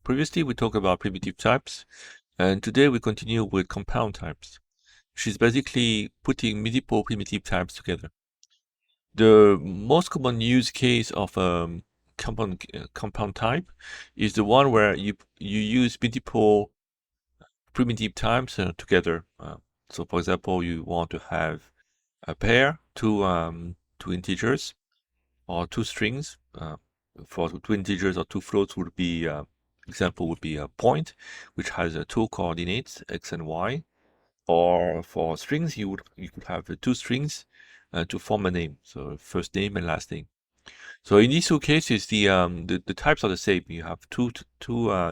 previously we talked about primitive types, and today we continue with compound types, which is basically putting multiple primitive types together. The most common use case of compound type is the one where you use multiple primitive types together. So, for example, you want to have a pair, two integers, or two strings. For two integers or two floats would be example would be a point, which has two coordinates x and y. Or for strings, you could have two strings to form a name, so first name and last name. So in these two cases, the types are the same. You have two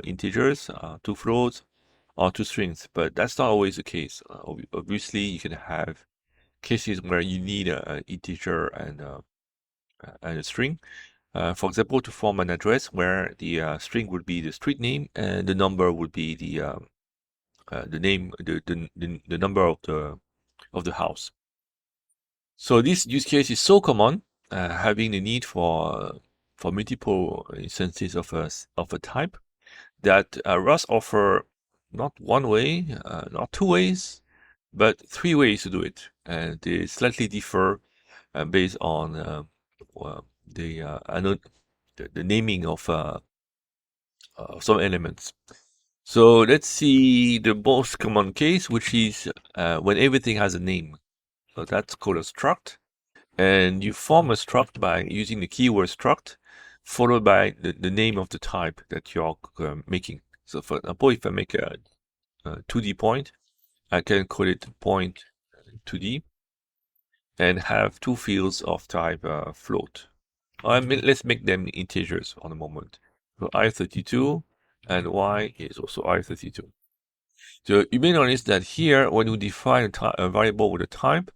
integers, two floats, or two strings, but that's not always the case. Obviously, you can have cases where you need an integer and a string. For example, to form an address where the string would be the street name and the number would be the name, the number of the house. So this use case is so common, having the need for multiple instances of a type, that Rust offer not one way, not two ways, but three ways to do it, and they slightly differ based on the naming of some elements. So let's see the most common case, which is when everything has a name. So that's called a struct. And you form a struct by using the keyword struct, followed by the name of the type that you're making. So for example, if I make a 2D point, I can call it point 2D and have two fields of type float. Let's make them integers on a moment. So i32 and y is also i32. So you may notice that here, when we define a variable with a type,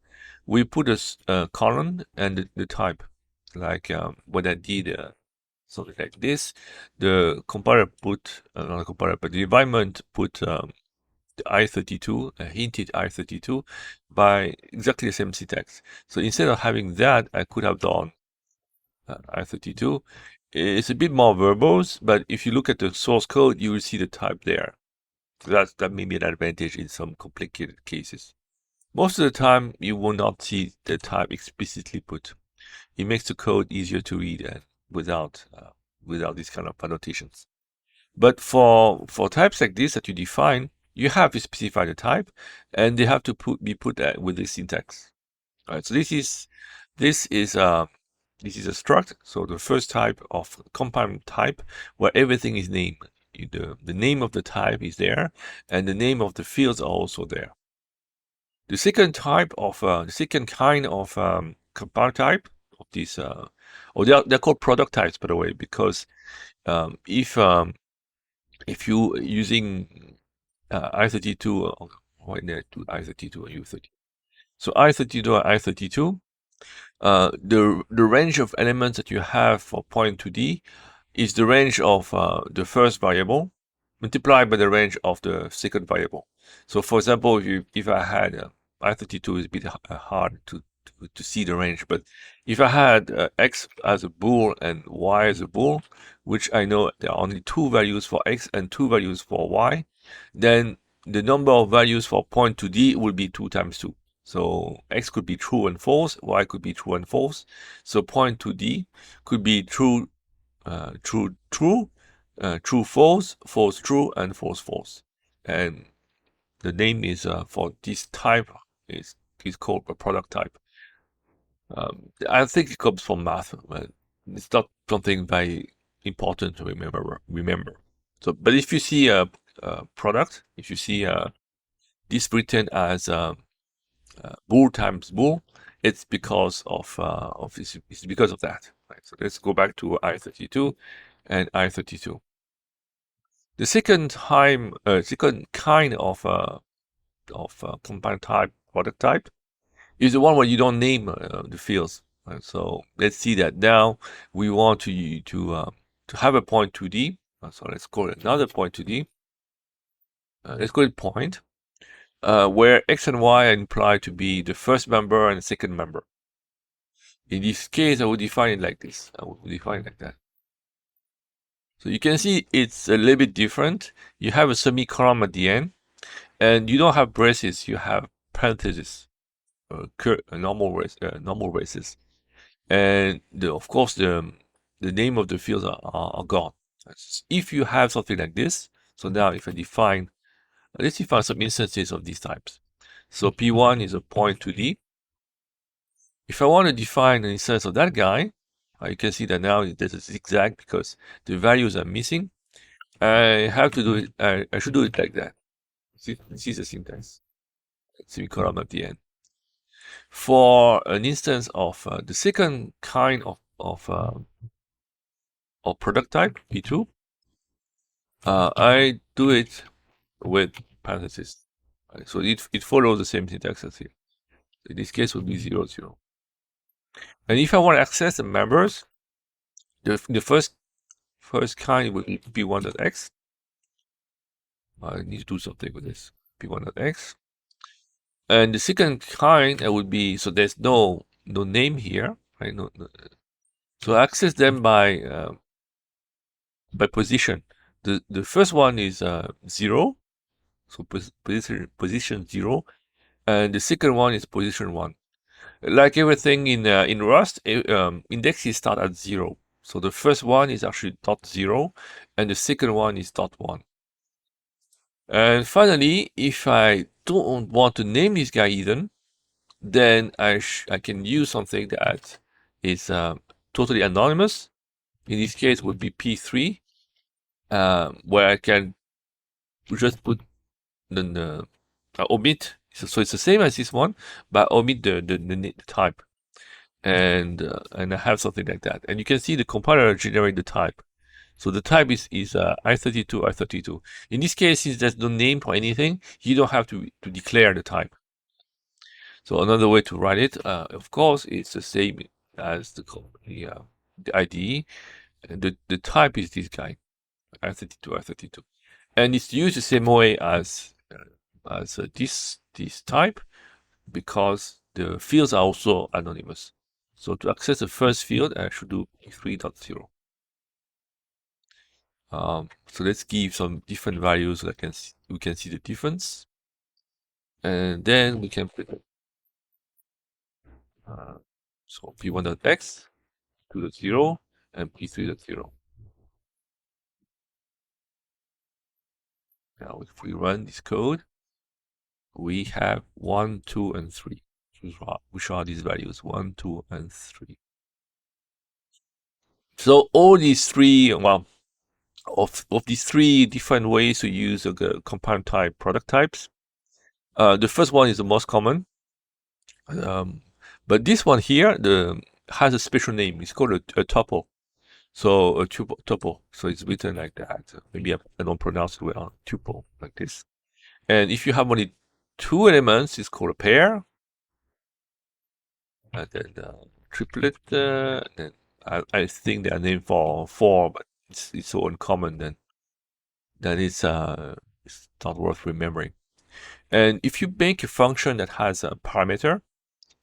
we put a column and the type. Like when I did something like this, the compiler put, not the compiler, but the environment put the i32, hinted i32, by exactly the same syntax. So instead of having that, I could have done i32. It's a bit more verbose, but if you look at the source code, you will see the type there. So that may be an advantage in some complicated cases. Most of the time, you will not see the type explicitly put. It makes the code easier to read without these kind of annotations. But for types like this that you define, you have to specify the type, and they have to be put with the syntax. All right. So this is a struct. So the first type of compound type where everything is named. The name of the type is there, and the name of the fields are also there. The second kind of compound type of these, they're called product types, by the way, because if you using i32, why not do i32 and u30? So i32 or i32, the range of elements that you have for point 2D is the range of the first variable multiplied by the range of the second variable. So for example, if I had i32 is a bit hard to see the range, but if I had x as a bool and y as a bool, which I know there are only two values for x and two values for y, then the number of values for point 2D will be 2 times 2. So x could be true and false, y could be true and false. So point 2D could be true, true, false, false, true, and false, false. And the name is for this type is called a product type. I think it comes from math, but it's not something very important to remember. So, but if you see a product, if you see this written as bool times bool, it's because of it's because of that. Right? So let's go back to i32 and i32. The second kind of compound type, product type, is the one where you don't name the fields. Right? So let's see that now we want to have a point 2D. So let's call it another point 2D. Let's call it point, where x and y are implied to be the first member and the second member. In this case, I would define it like this. I would define it like that. So you can see it's a little bit different. You have a semicolon at the end, and you don't have braces. You have parentheses, normal braces, and of course the name of the fields are gone. If you have something like this, so now if I define, let's define some instances of these types. So P1 is a point to D. If I want to define an instance of that guy, you can see that now there's a zigzag because the values are missing. I have to do it, I should do it like that. See, this is the syntax. Semicolon at the end. For an instance of the second kind of product type, P2, I do it with parentheses. Right? So it follows the same syntax as here. In this case, would be 0, 0. And if I want to access the members, the first kind would be p1.x. I need to do something with this p1.x. And the second kind would be, so there's no name here, right? No. So access them by position. The first one is 0, so position 0, and the second one is position 1. Like everything in Rust, indexes start at 0. So the first one is actually .0, and the second one is .1. And finally, if I don't want to name this guy even, then I can use something that is totally anonymous. In this case, would be P3, where I can just put the omit. So it's the same as this one, but omit the type, and I have something like that. And you can see the compiler generate the type. So the type is I32, I32. In this case, since there's no name for anything, you don't have to declare the type. So another way to write it, of course, it's the same as the IDE. And the type is this guy, I32, I32. And it's used the same way as this type, because the fields are also anonymous. So to access the first field, I should do 3.0. So let's give some different values so that we can see the difference. And then we can put so p1.x, 2.0, and p3.0. Now if we run this code, we have 1, 2, and 3. Which are these values, 1, 2, and 3. So all these three, well, of these three different ways to use the compound type product types, the first one is the most common. But this one here has a special name. It's called a tuple. So a tuple. So it's written like that. Maybe I don't pronounce it well. Tuple, like this. And if you have only two elements, it's called a pair. And then triplet. Then I think they are named for four, but it's so uncommon then that it's not worth remembering. And if you make a function that has a parameter,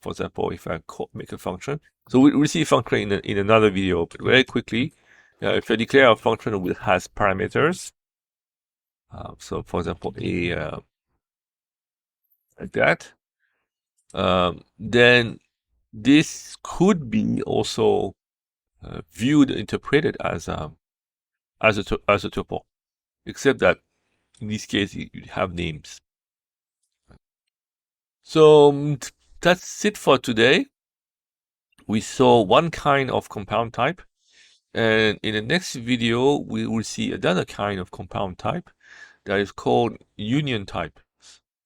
for example, if I make a function, so we'll see a function in another video, but very quickly, if I declare a function that has parameters, so for example, like that, then this could be also viewed, interpreted as a tuple, except that in this case you have names. So that's it for today. We saw one kind of compound type, and in the next video we will see another kind of compound type that is called union type.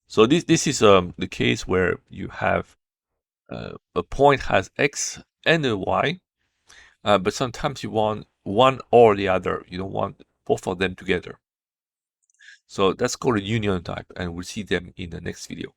So this is the case where you have a point has x and a y, but sometimes you want one or the other. You don't want both of them together. So that's called a union type, and we'll see them in the next video.